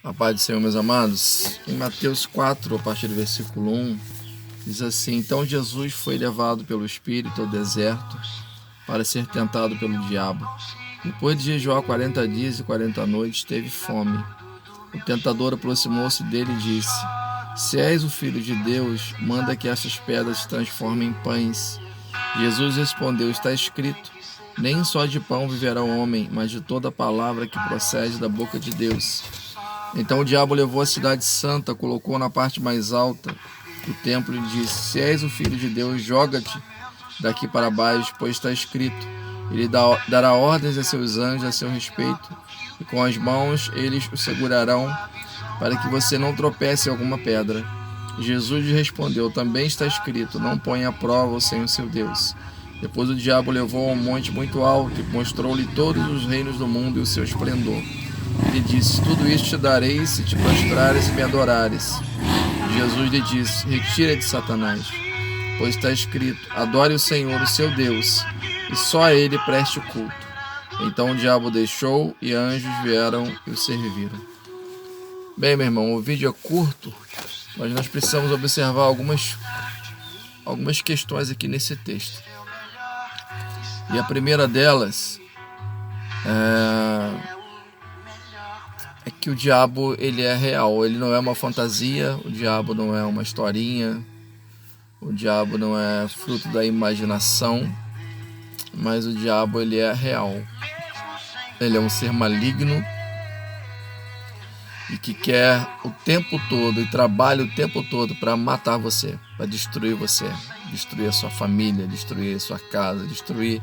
A paz do Senhor, meus amados. Em Mateus 4, a partir do versículo 1, diz assim: Então Jesus foi levado pelo Espírito ao deserto para ser tentado pelo diabo. Depois de jejuar 40 dias e 40 noites, teve fome. O tentador aproximou-se dele e disse: Se és o Filho de Deus, manda que essas pedras se transformem em pães. Jesus respondeu: Está escrito: Nem só de pão viverá o homem, mas de toda a palavra que procede da boca de Deus. Então o diabo levou a cidade santa, colocou na parte mais alta do templo e disse: Se és o Filho de Deus, joga-te daqui para baixo, pois está escrito: Ele dará ordens a seus anjos a seu respeito, e com as mãos eles o segurarão, para que você não tropece em alguma pedra. Jesus lhe respondeu: Também está escrito: Não ponha à prova o Senhor seu Deus. Depois o diabo levou a um monte muito alto e mostrou-lhe todos os reinos do mundo e o seu esplendor. Ele disse: Tudo isto te darei se te prostrares e me adorares. Jesus lhe disse: Retira-te, Satanás, pois está escrito: Adore o Senhor, o seu Deus, e só a ele preste o culto. Então o diabo deixou e anjos vieram e o serviram. Bem, meu irmão, o vídeo é curto, mas nós precisamos observar algumas questões aqui nesse texto. E a primeira delas é que o diabo, ele é real, ele não é uma fantasia, o diabo não é uma historinha, o diabo não é fruto da imaginação, mas o diabo, ele é real. Ele é um ser maligno e que quer o tempo todo e trabalha o tempo todo para matar você, para destruir você, destruir a sua família, destruir a sua casa, destruir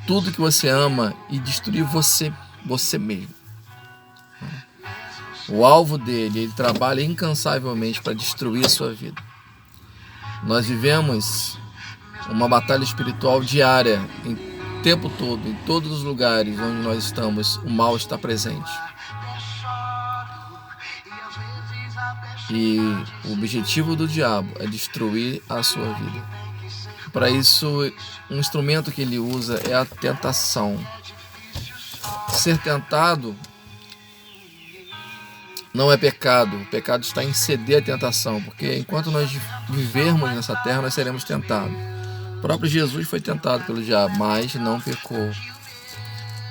tudo que você ama e destruir você mesmo. O alvo dele, ele trabalha incansavelmente para destruir a sua vida. Nós vivemos uma batalha espiritual diária, o tempo todo, em todos os lugares onde nós estamos, o mal está presente. E o objetivo do diabo é destruir a sua vida. Para isso, um instrumento que ele usa é a tentação. Ser tentado não é pecado. O pecado está em ceder à tentação, porque enquanto nós vivermos nessa terra, nós seremos tentados. O próprio Jesus foi tentado pelo diabo, mas não pecou.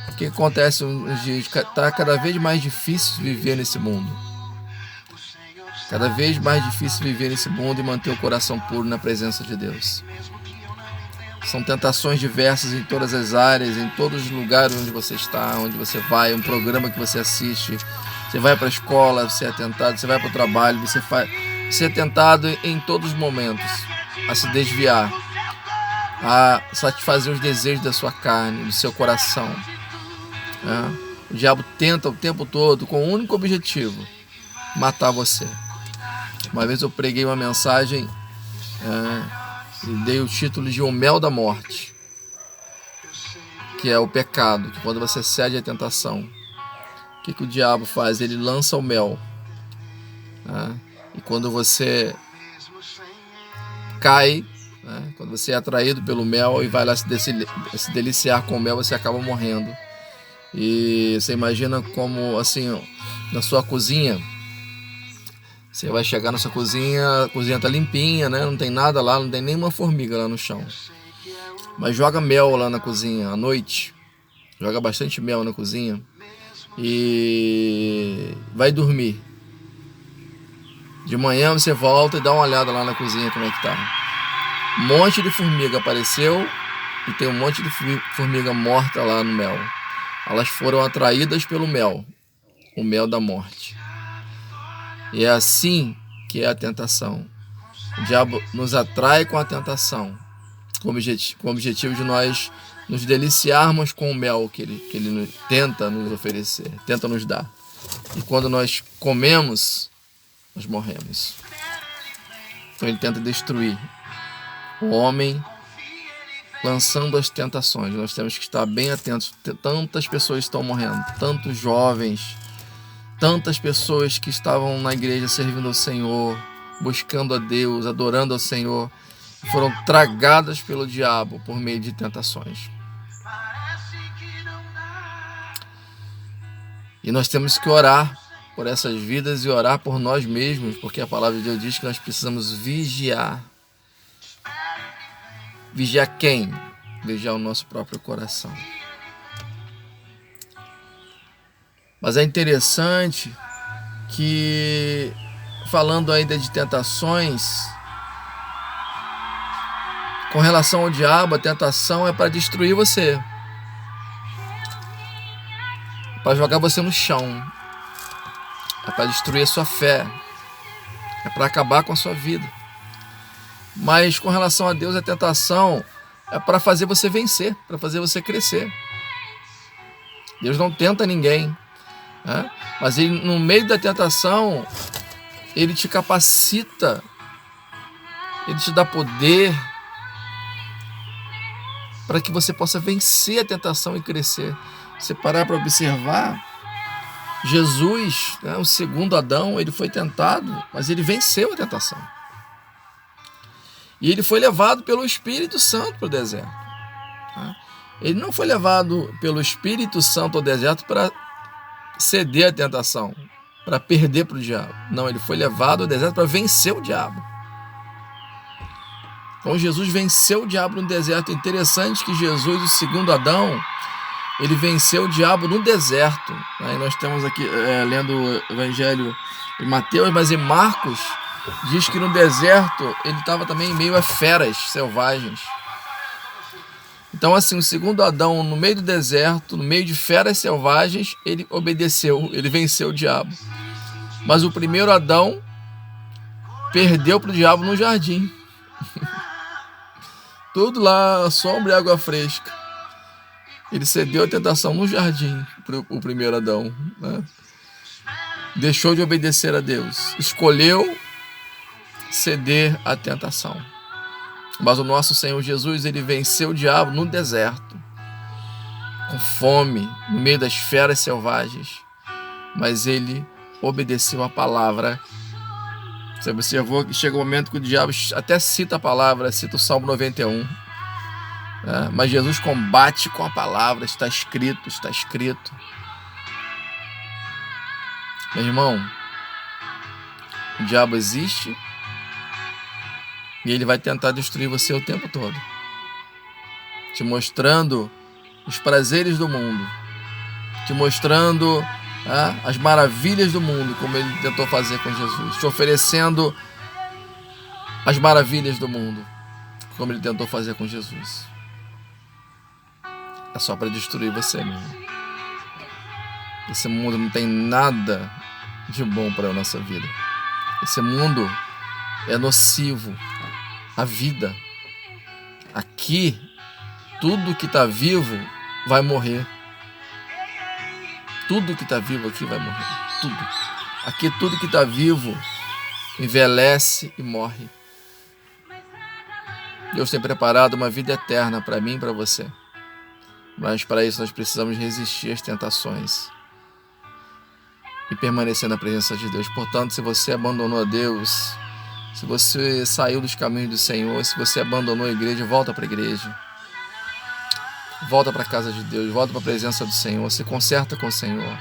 O que acontece nos dias? Está cada vez mais difícil viver nesse mundo. Cada vez mais difícil viver nesse mundo e manter o coração puro na presença de Deus. São tentações diversas em todas as áreas, em todos os lugares onde você está, onde você vai, um programa que você assiste. Você vai para a escola, você é tentado, você vai para o trabalho, você é tentado em todos os momentos a se desviar, a satisfazer os desejos da sua carne, do seu coração. O diabo tenta o tempo todo com um único objetivo: matar você. Uma vez eu preguei uma mensagem e dei o título de O Mel da Morte, que é o pecado, que quando você cede à tentação, o que o diabo faz? Ele lança o mel. E quando você cai, quando você é atraído pelo mel e vai lá se deliciar com o mel, você acaba morrendo. E você imagina como, assim, na sua cozinha, você vai chegar na sua cozinha, a cozinha tá limpinha, né? Não tem nada lá, não tem nenhuma formiga lá no chão. Mas joga mel lá na cozinha à noite, joga bastante mel na cozinha e vai dormir. De manhã você volta e dá uma olhada lá na cozinha como é que tá. Um monte de formiga apareceu e tem um monte de formiga morta lá no mel. Elas foram atraídas pelo mel, o mel da morte. E é assim que é a tentação. O diabo nos atrai com a tentação, com o objetivo de nós nos deliciarmos com o mel que ele tenta nos oferecer, tenta nos dar. E quando nós comemos, nós morremos. Então ele tenta destruir o homem, lançando as tentações. Nós temos que estar bem atentos. Tantas pessoas estão morrendo, tantos jovens, tantas pessoas que estavam na igreja servindo ao Senhor, buscando a Deus, adorando ao Senhor, foram tragadas pelo diabo por meio de tentações. E nós temos que orar por essas vidas e orar por nós mesmos, porque a palavra de Deus diz que nós precisamos vigiar. Vigiar quem? Vigiar o nosso próprio coração. Mas é interessante que, falando ainda de tentações, com relação ao diabo, a tentação é para destruir você, para jogar você no chão, é para destruir a sua fé, é para acabar com a sua vida. Mas com relação a Deus, a tentação é para fazer você vencer, para fazer você crescer. Deus não tenta ninguém, né? Mas ele, no meio da tentação, ele te capacita, ele te dá poder para que você possa vencer a tentação e crescer. Você parar para observar, Jesus, né, o segundo Adão, ele foi tentado, mas ele venceu a tentação. E ele foi levado pelo Espírito Santo para o deserto. Ele não foi levado pelo Espírito Santo ao deserto para ceder à tentação, para perder para o diabo. Não, ele foi levado ao deserto para vencer o diabo. Então Jesus venceu o diabo no deserto. É interessante que Jesus, o segundo Adão, ele venceu o diabo no deserto. Aí nós temos aqui, lendo o Evangelho de Mateus, mas em Marcos, diz que no deserto ele estava também em meio a feras selvagens. Então assim, o segundo Adão, no meio do deserto, no meio de feras selvagens, ele obedeceu, ele venceu o diabo. Mas o primeiro Adão perdeu para o diabo no jardim. Tudo lá, sombra e água fresca. Ele cedeu à tentação no jardim, o primeiro Adão, né? Deixou de obedecer a Deus, escolheu ceder à tentação. Mas o nosso Senhor Jesus, ele venceu o diabo no deserto, com fome, no meio das feras selvagens, mas ele obedeceu a palavra. Você observou que chega um momento que o diabo até cita a palavra, cita o Salmo 91, mas Jesus combate com a palavra. Está escrito, está escrito. Meu irmão, o diabo existe e ele vai tentar destruir você o tempo todo, te mostrando os prazeres do mundo, te mostrando as maravilhas do mundo, como ele tentou fazer com Jesus, te oferecendo as maravilhas do mundo, como ele tentou fazer com Jesus. É só para destruir você mesmo. Esse mundo não tem nada de bom para a nossa vida. Esse mundo é nocivo à vida. Aqui, tudo que está vivo vai morrer. Tudo que está vivo aqui vai morrer. Tudo. Aqui, tudo que está vivo envelhece e morre. Deus tem preparado uma vida eterna para mim e para você. Mas para isso nós precisamos resistir às tentações e permanecer na presença de Deus. Portanto, se você abandonou a Deus, se você saiu dos caminhos do Senhor, se você abandonou a igreja, volta para a igreja. Volta para a casa de Deus, volta para a presença do Senhor, se conserta com o Senhor.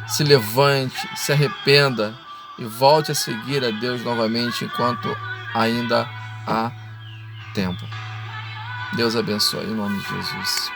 Se levante, se arrependa e volte a seguir a Deus novamente enquanto ainda há tempo. Deus abençoe em nome de Jesus.